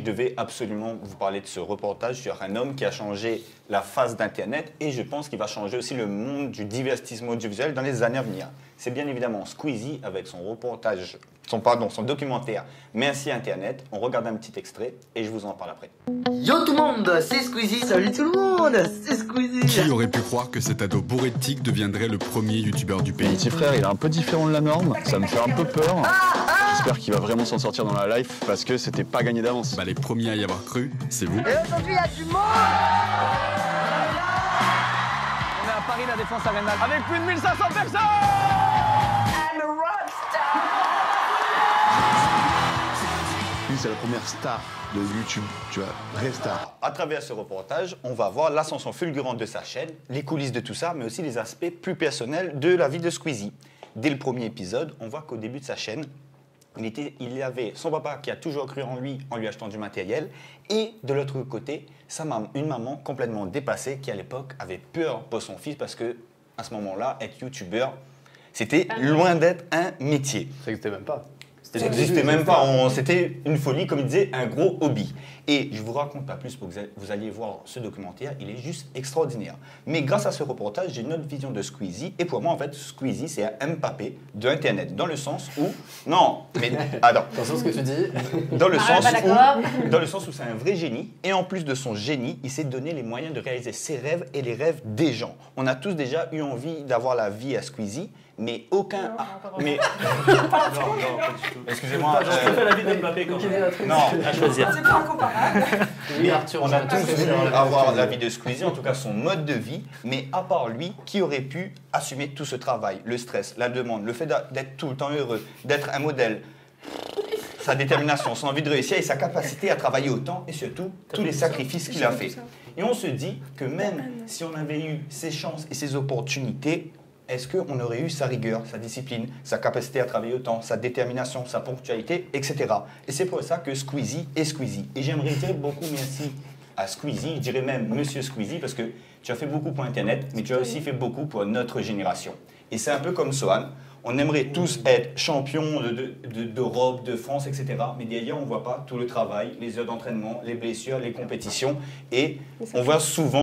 Je devais absolument vous parler de ce reportage sur un homme qui a changé la face d'Internet et je pense qu'il va changer aussi le monde du divertissement audiovisuel dans les années à venir. C'est bien évidemment Squeezie avec son reportage, son documentaire Merci Internet. On regarde un petit extrait et je vous en parle après. Yo tout le monde, c'est Squeezie. Salut tout le monde, c'est Squeezie. Qui aurait pu croire que cet ado bourré de tics deviendrait le premier youtubeur du pays? Mon petit frère, il est un peu différent de la norme, ça me fait un peu peur. J'espère qu'il va vraiment s'en sortir dans la life parce que c'était pas gagné d'avance. Bah les premiers à y avoir cru, c'est vous. Et aujourd'hui, il y a du monde. On est à Paris, la Défense Arena, avec plus de 1500 personnes. Lui, c'est la première star de YouTube, tu vois, vraie star. À travers ce reportage, on va voir l'ascension fulgurante de sa chaîne, les coulisses de tout ça, mais aussi les aspects plus personnels de la vie de Squeezie. Dès le premier épisode, on voit qu'au début de sa chaîne, il y avait son papa qui a toujours cru en lui achetant du matériel, et de l'autre côté, une maman complètement dépassée qui à l'époque avait peur pour son fils parce que à ce moment-là, être youtubeur, c'était loin d'être un métier. Ça n'existait même pas. Ça n'existait même pas, c'était une folie, comme il disait, un gros hobby. Et je ne vous raconte pas plus pour que vous alliez voir ce documentaire, il est juste extraordinaire. Mais grâce à ce reportage, j'ai une autre vision de Squeezie. Et pour moi, en fait, Squeezie, c'est un Mbappé de Internet. Dans le sens où... Non, mais... Attends. Attention ce que tu dis. Dans le sens où c'est un vrai génie. Et en plus de son génie, il s'est donné les moyens de réaliser ses rêves et les rêves des gens. On a tous déjà eu envie d'avoir la vie à Squeezie, mais aucun... mais... Excusez-moi. Je préfère la vie d'Mbappé quand même. Non, à choisir. C'est pas comparable. Oui, on a tous voulu avoir la vie de Squeezie, en tout cas son mode de vie, mais à part lui, qui aurait pu assumer tout ce travail, le stress, la demande, le fait d'être tout le temps heureux, d'être un modèle, sa détermination, son envie de réussir et sa capacité à travailler autant et surtout tous les sacrifices qu'il a fait. Et on se dit que même si on avait eu ses chances et ses opportunités, est-ce qu'on aurait eu sa rigueur, sa discipline, sa capacité à travailler autant, sa détermination, sa ponctualité, etc. Et c'est pour ça que Squeezie est Squeezie. Et j'aimerais dire beaucoup merci à Squeezie, je dirais même Monsieur Squeezie, parce que tu as fait beaucoup pour Internet, mais tu as aussi fait beaucoup pour notre génération. Et c'est un peu comme Sohan, on aimerait tous être champions d'Europe, de France, etc. Mais derrière, on ne voit pas tout le travail, les heures d'entraînement, les blessures, les compétitions. Et on voit souvent